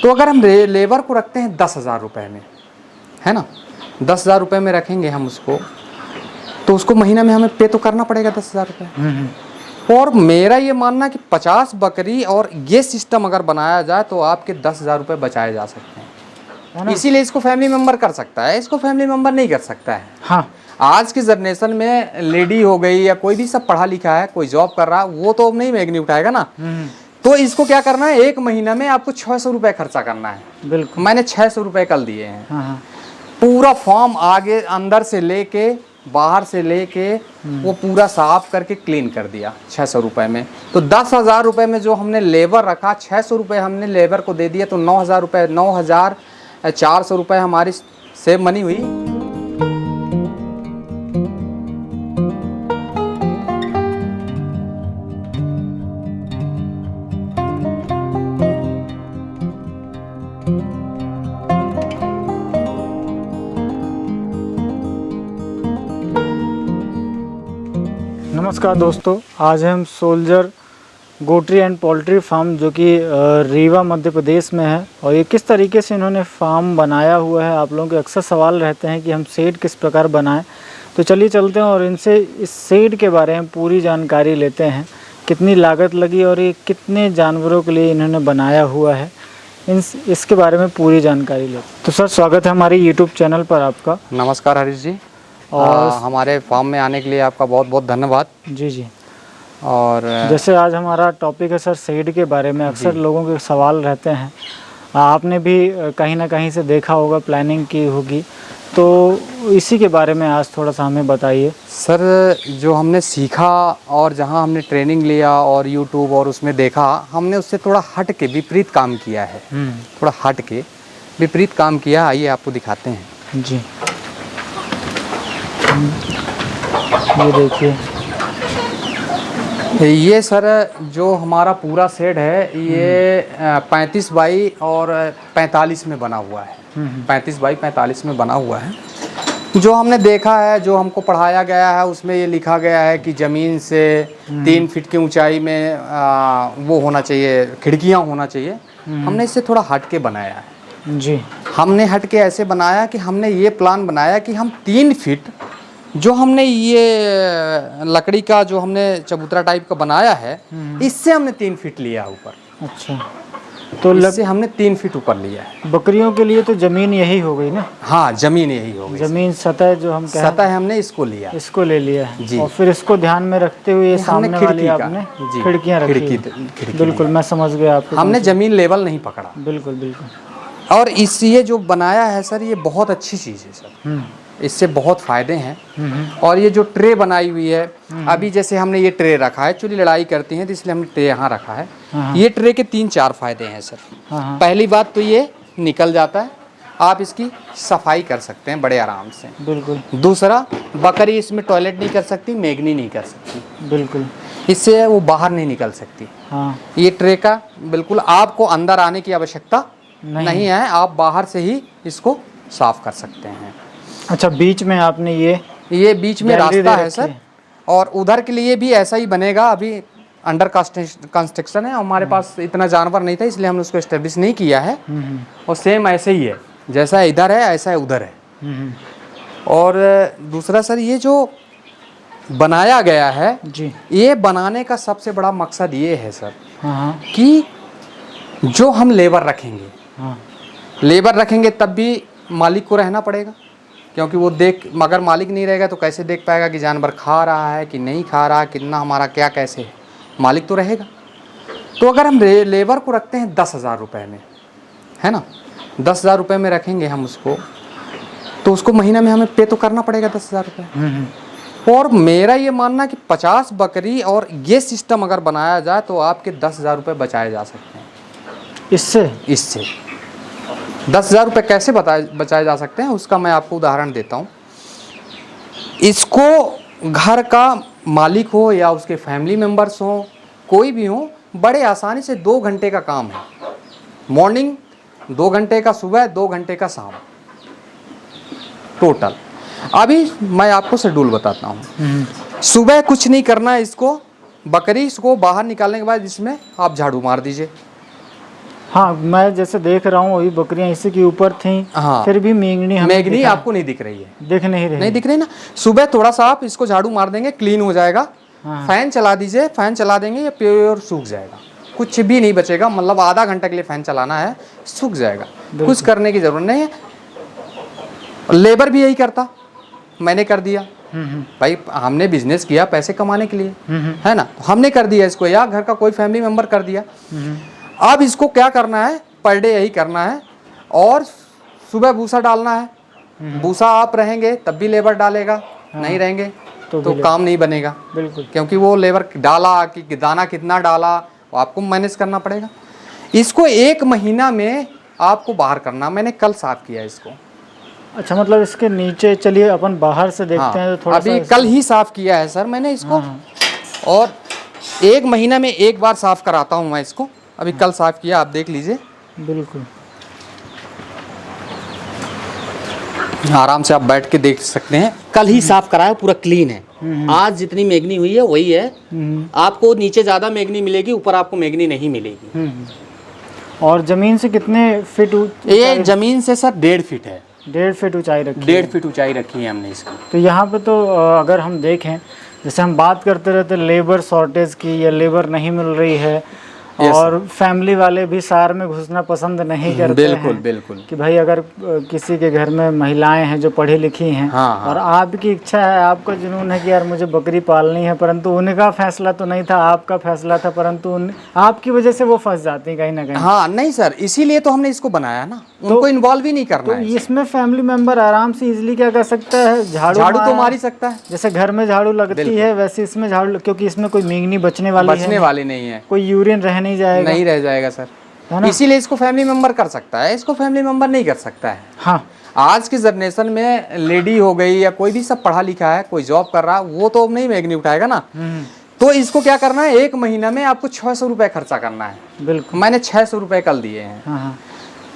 तो अगर हम लेबर को रखते हैं 10,000 रुपये में, है ना, 10,000 रुपये में रखेंगे हम उसको, तो उसको महीना में हमें पे तो करना पड़ेगा 10,000 रुपये। और मेरा ये मानना है कि 50 बकरी और ये सिस्टम अगर बनाया जाए तो आपके 10,000 रुपये बचाए जा सकते हैं। इसीलिए इसको फैमिली मेम्बर कर सकता है, इसको फैमिली मेम्बर नहीं कर सकता है। हाँ, आज की जनरेशन में लेडी हो गई या कोई भी सब पढ़ा लिखा है, कोई जॉब कर रहा है, वो तो नहीं मैगनी उठाएगा ना। तो इसको क्या करना है, एक महीना में आपको 600 रुपये खर्चा करना है। बिल्कुल, मैंने 600 रुपये कल दिए हैं। हाँ, पूरा फॉर्म आगे अंदर से लेके बाहर से लेके वो पूरा साफ करके क्लीन कर दिया 600 रुपये में। तो 10,000 रुपये में जो हमने लेबर रखा, 600 रुपये हमने लेबर को दे दिया, तो 9,000 रुपये, 9,400 रुपये हमारी सेव मनी हुई। नमस्कार दोस्तों, आज हम सोल्जर गोट्री एंड पोल्ट्री फार्म जो कि रीवा मध्य प्रदेश में है, और ये किस तरीके से इन्होंने फार्म बनाया हुआ है। आप लोगों के अक्सर सवाल रहते हैं कि हम शेड किस प्रकार बनाएं, तो चलिए चलते हैं और इनसे इस शेड के बारे में पूरी जानकारी लेते हैं। कितनी लागत लगी और ये कितने जानवरों के लिए इन्होंने बनाया हुआ है, इसके बारे में पूरी जानकारी लेते हैं। तो सर, स्वागत है हमारे यूट्यूब चैनल पर आपका। नमस्कार हरीश जी, और हमारे फार्म में आने के लिए आपका बहुत बहुत धन्यवाद। जी। और जैसे आज हमारा टॉपिक है सर शेड के बारे में, अक्सर लोगों के सवाल रहते हैं, आपने भी कहीं ना कहीं से देखा होगा, प्लानिंग की होगी, तो इसी के बारे में आज थोड़ा सा हमें बताइए। सर, जो हमने सीखा और जहां हमने ट्रेनिंग लिया और यूट्यूब और उसमें देखा, हमने उससे थोड़ा हट के विपरीत काम किया है। थोड़ा हट के विपरीत काम किया, आइए आपको दिखाते हैं। जी, ये देखिए, ये सर जो हमारा पूरा शेड है, ये 35 बाई और 45 में बना हुआ है। 35 बाई 45 में बना हुआ है। जो हमने देखा है, जो हमको पढ़ाया गया है, उसमें ये लिखा गया है कि ज़मीन से 3 फीट की ऊंचाई में वो होना चाहिए, खिड़कियां होना चाहिए। हमने इससे थोड़ा हट के बनाया है जी। हमने हट के ऐसे बनाया कि हमने ये प्लान बनाया कि हम 3 फीट जो हमने ये लकड़ी का जो हमने चबूतरा टाइप का बनाया है, इससे हमने 3 फीट लिया ऊपर। अच्छा, तो इससे हमने 3 फीट ऊपर लिया है। बकरियों के लिए तो ज़मीन यही हो गई ना? हाँ, ज़मीन यही हो गई। ज़मीन सतह जो हम कहते हैं, सतह हमने इसको लिया, इसको ले लिया है जी। और फिर इसको ध्यान में रखते हुए सामने वाली आपने खिड़कियाँ रखी। बिल्कुल, मैं समझ गया आपको। हमने ज़मीन लेवल नहीं पकड़ा। बिल्कुल बिल्कुल। और इस ये जो बनाया है सर, ये बहुत अच्छी चीज़ है सर, इससे बहुत फ़ायदे हैं। और ये जो ट्रे बनाई हुई है, अभी जैसे हमने ये ट्रे रखा है, चूल्ही लड़ाई करती हैं तो इसलिए हमने ट्रे यहाँ रखा है। ये ट्रे के 3-4 फ़ायदे हैं सर। पहली बात तो ये निकल जाता है, आप इसकी सफाई कर सकते हैं बड़े आराम से। बिल्कुल। दूसरा, बकरी इसमें टॉयलेट नहीं कर सकती, मैगनी नहीं कर सकती। बिल्कुल, इससे वो बाहर नहीं निकल सकती। हाँ। ये ट्रे का बिल्कुल आपको अंदर आने की आवश्यकता नहीं है, आप बाहर से ही इसको साफ कर सकते हैं। अच्छा, बीच में आपने ये बीच में रास्ता है सर, और उधर के लिए भी ऐसा ही बनेगा। अभी अंडर कंस्ट्रक्शन है, हमारे पास इतना जानवर नहीं था इसलिए हमने उसको एस्टेब्लिश नहीं किया है। और सेम ऐसे ही है, जैसा इधर है ऐसा उधर है। और दूसरा सर, ये जो बनाया गया है जी, ये बनाने का सबसे बड़ा मकसद ये है सर, हाँ, कि जो हम लेबर रखेंगे, हाँ, लेबर रखेंगे तब भी मालिक को रहना पड़ेगा, क्योंकि वो मगर मालिक नहीं रहेगा तो कैसे देख पाएगा कि जानवर खा रहा है कि नहीं खा रहा, कितना हमारा क्या कैसे है। मालिक तो रहेगा। तो अगर हम लेबर को रखते हैं 10,000 रुपये में, है ना, 10,000 रुपये में रखेंगे हम उसको, तो उसको महीना में हमें पे तो करना पड़ेगा 10,000 रुपये। और मेरा ये मानना है कि 50 बकरी और ये सिस्टम अगर बनाया जाए तो आपके 10,000 रुपये बचाए जा सकते हैं। इससे 10,000 रुपये कैसे बचाए जा सकते हैं, उसका मैं आपको उदाहरण देता हूँ। इसको घर का मालिक हो या उसके फैमिली मेम्बर्स हो, कोई भी हो, बड़े आसानी से 2 घंटे का काम है। मॉर्निंग 2 घंटे का, सुबह 2 घंटे का, शाम, टोटल। अभी मैं आपको शेड्यूल बताता हूँ। सुबह कुछ नहीं करना है, इसको बकरी इसको बाहर निकालने के बाद इसमें आप झाड़ू मार दीजिए। हाँ, मैं जैसे देख रहा हूँ अभी बकरियां इसी के ऊपर थी। हाँ। फिर भी मेंगनी हमें मेघनी आपको नहीं दिख रही है, दिख नहीं रही। नहीं दिख रही ना। सुबह थोड़ा सा आप इसको झाड़ू मार देंगे, क्लीन हो जाएगा। हाँ। फैन चला दीजिए, फैन चला देंगे ये प्योर सूख जाएगा, कुछ भी नहीं बचेगा। मतलब आधा घंटा के लिए फैन चलाना है, सूख जाएगा, कुछ करने की जरूरत नहीं है। लेबर भी यही करता, मैंने कर दिया। भाई हमने बिजनेस किया पैसे कमाने के लिए, है ना, हमने कर दिया इसको, या घर का कोई फैमिली मेंबर कर दिया। अब इसको क्या करना है, पर डे यही करना है। और सुबह भूसा डालना है। भूसा आप रहेंगे तब भी लेबर डालेगा, नहीं रहेंगे तो काम नहीं बनेगा। बिल्कुल, क्योंकि वो लेबर डाला कि दाना कितना डाला वो आपको मैनेज करना पड़ेगा। इसको 1 महीना में आपको बाहर करना। मैंने कल साफ किया इसको। अच्छा, मतलब इसके नीचे चलिए अपन बाहर से देखते हैं तो थोड़ा अभी कल ही साफ किया है सर मैंने इसको। और 1 महीना में 1 बार साफ कराता हूँ मैं इसको। अभी कल साफ किया, आप देख लीजिए। बिल्कुल, आराम से आप बैठ के देख सकते हैं। कल ही साफ कराया, पूरा क्लीन है। आज जितनी मेघनी हुई है वही है। आपको नीचे ज्यादा मेघनी मिलेगी, ऊपर आपको मेघनी नहीं मिलेगी। और जमीन से कितने फीट ये जमीन से सर 1.5 फीट है। 1.5 फीट ऊंचाई रखी 1.5 फीट ऊंचाई रखी है हमने इसकी। तो यहाँ पे तो अगर हम देखें, जैसे हम बात करते रहते लेबर शॉर्टेज की या लेबर नहीं मिल रही है, और फैमिली वाले भी शहर में घुसना पसंद नहीं करते बिल्कुल हैं। बिल्कुल। कि भाई अगर किसी के घर में महिलाएं हैं जो पढ़ी लिखी हैं, हाँ। और आपकी इच्छा है, आपका जुनून है कि यार मुझे बकरी पालनी है, परंतु उनका फैसला तो नहीं था, आपका फैसला था, परंतु आपकी वजह से वो फंस जाती है कहीं ना कहीं। हाँ नहीं सर, इसीलिए तो हमने इसको बनाया ना, उनको इन्वॉल्व ही नहीं करना है। इसमें फैमिली मेंबर आराम से इजीली क्या कर सकता है, झाड़ू तो मार ही सकता है। जैसे घर में झाड़ू लगती है वैसे इसमें झाड़ू, क्योंकि इसमें कोई मेंगनी बचने वाली नहीं है, कोई यूरिन रह नहीं जाएगा, नहीं रह जाएगा सर, इसीलिए इसको फैमिली मेंबर कर सकता है, इसको फैमिली मेंबर नहीं कर सकता है। हाँ, आज की जनरेशन में लेडी हो गई या कोई भी सब पढ़ा लिखा है, कोई जॉब कर रहा है, वो तो नहीं मेघनी उठाएगा ना। तो इसको क्या करना है, 1 महीना में आपको 600 रुपए खर्चा करना है। बिल्कुल, मैंने 600 रुपए कल दिए हैं। हाँ।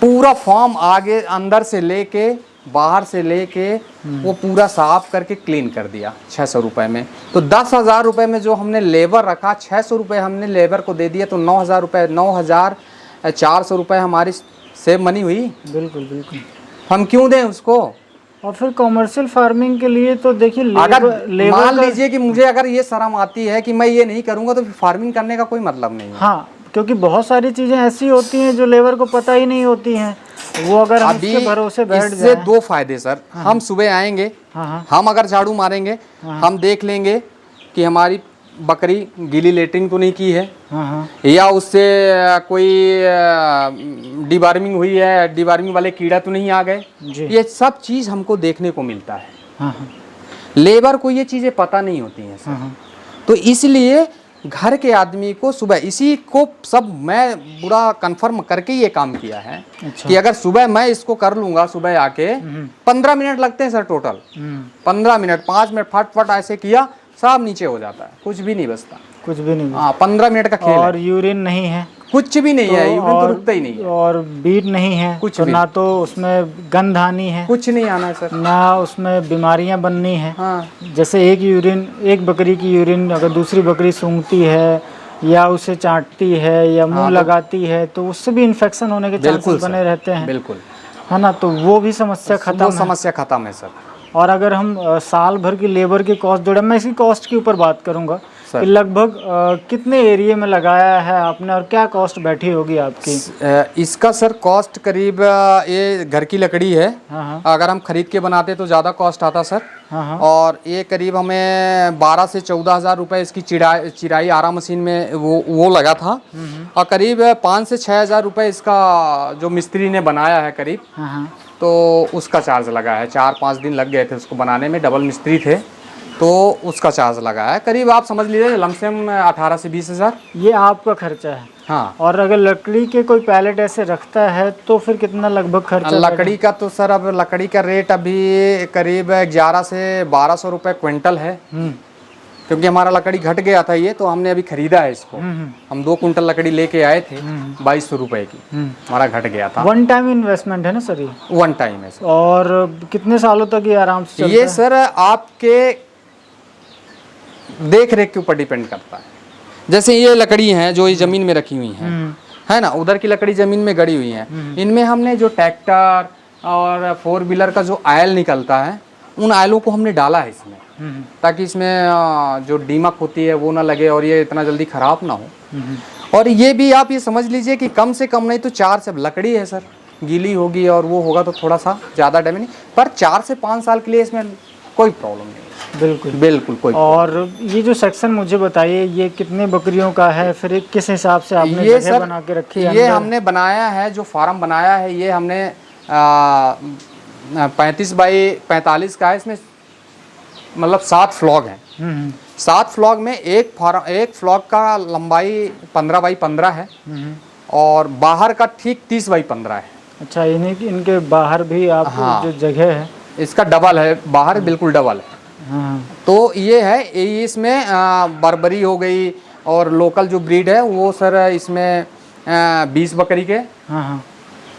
पूरा फॉर्म आगे अंदर से लेके बाहर से लेके वो पूरा साफ करके क्लीन कर दिया 600 रुपए में। तो 10,000 रुपए में जो हमने लेबर रखा, 600 रुपए हमने लेबर को दे दिया, तो 9,000 रुपए, 9,400 रुपए हमारी सेव मनी हुई। बिल्कुल बिल्कुल, हम क्यों दें उसको। और फिर कॉमर्शियल फार्मिंग के लिए तो देखिए, अगर मान लीजिए कि मुझे अगर ये शर्म आती है कि मैं ये नहीं करूंगा, तो फिर फार्मिंग करने का कोई मतलब नहीं है। हाँ, क्योंकि बहुत सारी चीजें ऐसी होती हैं जो लेबर को पता ही नहीं होती हैं। वो अगर हम इसके भरोसे बैठ जाएं। इससे 2 फायदे सर। हम सुबह आएंगे, हम अगर झाड़ू मारेंगे, हम देख लेंगे कि हमारी बकरी गीली लेटरिन तो नहीं की है, या उससे कोई डिवार्मिंग हुई है, डिवार्मिंग वाले कीड़ा तो नहीं आ गए। ये सब चीज हमको देखने को मिलता है। लेबर को ये चीजें पता नहीं होती हैं सर। तो इसलिए घर के आदमी को सुबह, इसी को सब मैं पूरा कंफर्म करके ये काम किया है। अच्छा। कि अगर सुबह मैं इसको कर लूंगा, सुबह आके 15 मिनट लगते हैं सर टोटल। 15 मिनट, 5 मिनट फट ऐसे किया, सब नीचे हो जाता है, कुछ भी नहीं बचता, कुछ भी नहीं। हाँ, 15 मिनट का खेल। और यूरिन नहीं है, कुछ भी नहीं है, यूरिन तो रुकता ही नहीं है, और बीट नहीं है कुछ तो भी। ना तो उसमें गंध आनी है, कुछ नहीं आना है सर, ना उसमें बीमारियां बननी है। हाँ। जैसे एक बकरी की यूरिन अगर दूसरी बकरी सूंघती है या उसे चाटती है या मुंह लगाती है, तो उससे भी इन्फेक्शन होने के चांसेस बने रहते हैं। बिल्कुल, है ना। तो वो भी समस्या खत्म है। समस्या खत्म है सर। और अगर हम साल भर की लेबर की कॉस्ट जोड़े, मैं इसकी कॉस्ट के ऊपर बात करूंगा कि लगभग कितने एरिया में लगाया है आपने और क्या कॉस्ट बैठी होगी आपकी। इसका सर कॉस्ट करीब, ये घर की लकड़ी है। अगर हम खरीद के बनाते तो ज़्यादा कॉस्ट आता सर। और ये करीब हमें 12 से 14,000 रुपये इसकी चिराई आरा मशीन में वो लगा था। और करीब 5 से 6,000 रुपये इसका जो मिस्त्री ने बनाया है करीब, तो उसका चार्ज लगा है। 4-5 दिन लग गए थे उसको बनाने में, डबल मिस्त्री थे, तो उसका चार्ज लगा है। करीब आप समझ लीजिए लमसम 18 से 20,000 ये आपका खर्चा है। हाँ। और अगर लकड़ी के कोई पैलेट ऐसे रखता है तो फिर कितना लगभग खर्चा? लकड़ी का तो सर, अब लकड़ी का रेट अभी करीब 11 से 1200 रुपये क्विंटल है। क्योंकि हमारा लकड़ी घट गया था ये, तो हमने अभी खरीदा है इसको। हम 2 कुंटल लकड़ी लेके आए थे, 2200 रुपए की, हमारा घट गया था। 1 टाइम इन्वेस्टमेंट है ना सर ये? 1 टाइम है सर। और कितने सालों तक ये आराम से चलता ये सर आपके देख रेख के ऊपर डिपेंड करता है। जैसे ये लकड़ी हैं जो इस जमीन में रखी हुई हैं, है ना, उधर की लकड़ी जमीन में गड़ी हुई है। इनमें हमने जो ट्रैक्टर और 4 व्हीलर का जो आयल निकलता है, उन आयलों को हमने डाला है इसमें, ताकि इसमें जो दीमक होती है वो ना लगे और ये इतना जल्दी खराब ना हो। और ये भी आप ये समझ लीजिए कि कम से कम नहीं तो 4 से लकड़ी है सर, गीली होगी और वो होगा तो थोड़ा सा ज़्यादा डैमेज नहीं, पर 4 से 5 साल के लिए इसमें कोई प्रॉब्लम नहीं। बिल्कुल बिल्कुल कोई। और ये जो सेक्शन मुझे बताइए, ये कितने बकरियों का है, फिर किस हिसाब से आपने ये जगह बना के रखी है? ये हमने बनाया है, जो फार्म बनाया है ये हमने 35 बाई 45 का है। इसमें मतलब 7 फ्लॉग हैं। 7 फ्लॉग में एक फ्लॉग का लंबाई 15 बाई 15 है और बाहर का ठीक 30 बाई 15 है। अच्छा, इनके बाहर भी आप जो जगह है इसका डबल है, बाहर बिल्कुल डबल है। तो ये है, इसमें बर्बरी हो गई और लोकल जो ब्रीड है वो सर इसमें 20 बकरी के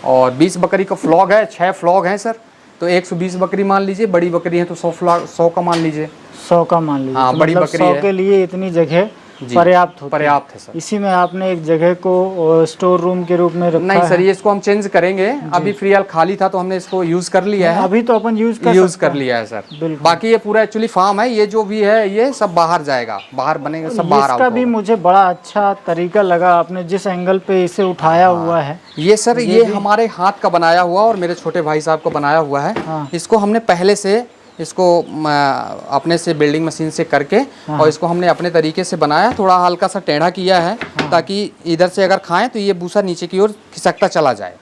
और 20 बकरी का फ्लॉग है, 6 फ्लॉग हैं सर। तो 120 बकरी मान लीजिए, बड़ी बकरी है तो 100 का मान लीजिए। 100 का मान लीजिए। हाँ, तो बड़ी मतलब बकरी 100 है। के लिए इतनी जगह पर्याप्त है सर। इसी में आपने एक जगह को स्टोर रूम के रूप में रखा नहीं है? सर, ये इसको हम चेंज करेंगे। अभी फिलहाल खाली था तो हमने इसको यूज कर लिया है। अभी तो अपन यूज कर लिया है सर। बिल्कुल। बाकी ये पूरा एक्चुअली फार्म है, ये जो भी है ये सब बाहर जाएगा, बाहर बनेगा, सब बाहर इसका भी मुझे बड़ा अच्छा तरीका लगा, आपने जिस एंगल पे इसे उठाया हुआ है। ये सर ये हमारे हाथ का बनाया हुआ और मेरे छोटे भाई साहब का बनाया हुआ है। इसको हमने पहले से इसको अपने से बिल्डिंग मशीन से करके और इसको हमने अपने तरीके से बनाया, थोड़ा हल्का सा टेढ़ा किया है ताकि इधर से अगर खाएं तो ये भूसा नीचे की ओर खिसकता चला जाए।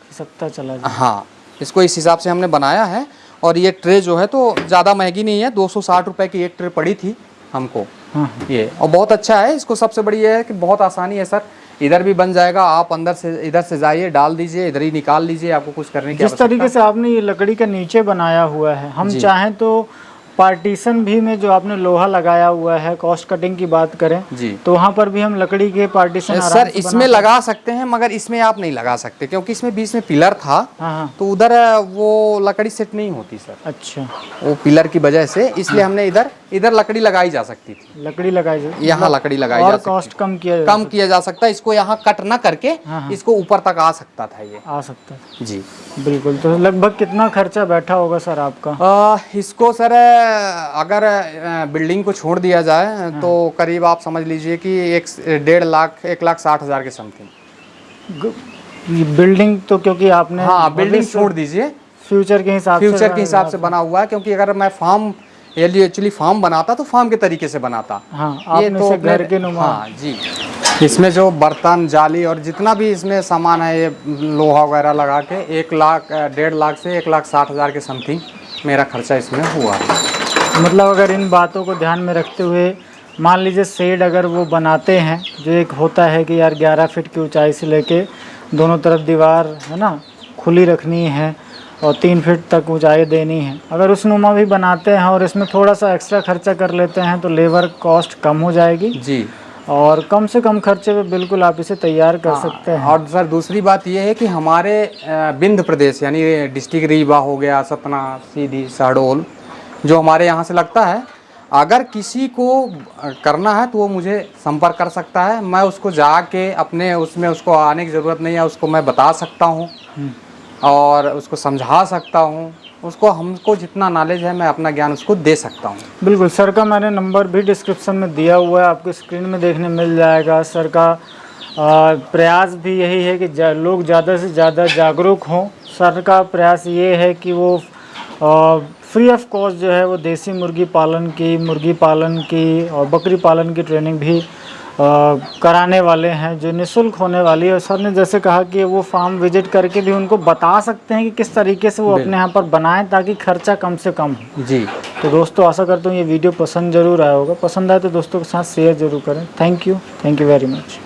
हाँ, इसको इस हिसाब से हमने बनाया है। और ये ट्रे जो है तो ज़्यादा महंगी नहीं है, 260 रुपये की एक ट्रे पड़ी थी हमको ये, और बहुत अच्छा है। इसको सबसे बड़ी ये है कि बहुत आसानी है सर, इधर भी बन जाएगा, आप अंदर से इधर से जाइए, डाल दीजिए, इधर ही निकाल लीजिए, आपको कुछ करने की जिस तरीके से आपने ये लकड़ी का नीचे बनाया हुआ है, हम चाहें तो पार्टीशन भी में जो आपने लोहा लगाया हुआ है, कॉस्ट कटिंग की बात करें जी, तो वहाँ पर भी हम लकड़ी के पार्टीशन सर इसमें लगा सकते हैं, मगर इसमें आप नहीं लगा सकते क्योंकि इसमें बीच में पिलर था। तो उधर वो लकड़ी सेट नहीं होती सर। अच्छा, वो पिलर की वजह से, इसलिए हमने इधर लकड़ी लगाई जा सकती थी। लकड़ी लगाई यहाँ लकड़ी लगाई जा सकती, कॉस्ट कम किया जा सकता है। इसको यहाँ कट ना करके इसको ऊपर तक आ सकता था, ये आ सकता था जी। बिल्कुल। तो लगभग कितना खर्चा बैठा होगा सर आपका? इसको सर अगर बिल्डिंग को छोड़ दिया जाए तो करीब आप समझ लीजिए कि 1,60,000 के समथिंग। बिल्डिंग तो क्योंकि आपने बिल्डिंग छोड़ दीजिए, फ्यूचर के हिसाब से बना हुआ है। क्योंकि अगर मैं फार्म एक्चुअली फार्म बनाता तो फार्म के तरीके से बनाता। ये तो घर के नुमा जी। इसमें जो बर्तन, जाली और जितना भी इसमें सामान है, ये लोहा वगैरह लगा के 1,00,000 1.5 से 1,60,000 के समथिंग मेरा खर्चा इसमें हुआ। मतलब अगर इन बातों को ध्यान में रखते हुए मान लीजिए शेड अगर वो बनाते हैं, जो एक होता है कि यार 11 फीट की ऊंचाई से लेके दोनों तरफ दीवार है ना खुली रखनी है और 3 फीट तक ऊंचाई देनी है, अगर उस नुमा भी बनाते हैं और इसमें थोड़ा सा एक्स्ट्रा खर्चा कर लेते हैं तो लेबर कॉस्ट कम हो जाएगी जी, और कम से कम खर्चे में बिल्कुल आप इसे तैयार कर सकते हैं। और सर दूसरी बात यह है कि हमारे विंध्य प्रदेश यानी डिस्ट्रिक्ट रीवा हो गया, सतना, सीधी, शहडोल जो हमारे यहाँ से लगता है, अगर किसी को करना है तो वो मुझे संपर्क कर सकता है। मैं उसको जाके अपने उसमें उसको आने की ज़रूरत नहीं है, उसको मैं बता सकता हूँ और उसको समझा सकता हूँ। उसको हमको जितना नॉलेज है मैं अपना ज्ञान उसको दे सकता हूँ। बिल्कुल। सर का मैंने नंबर भी डिस्क्रिप्शन में दिया हुआ है, आपको स्क्रीन में देखने मिल जाएगा। सर का प्रयास भी यही है कि लोग ज़्यादा से ज़्यादा जागरूक हों। सर का प्रयास ये है कि वो फ्री ऑफ कॉस्ट जो है वो देसी मुर्गी पालन की और बकरी पालन की ट्रेनिंग भी कराने वाले हैं, जो निःशुल्क होने वाली है। और सर ने जैसे कहा कि वो फार्म विजिट करके भी उनको बता सकते हैं कि किस तरीके से वो अपने यहाँ पर बनाएं ताकि खर्चा कम से कम हो जी। तो दोस्तों आशा करता हूँ ये वीडियो पसंद जरूर आया होगा। पसंद आए तो दोस्तों के साथ शेयर जरूर करें। Thank you very much.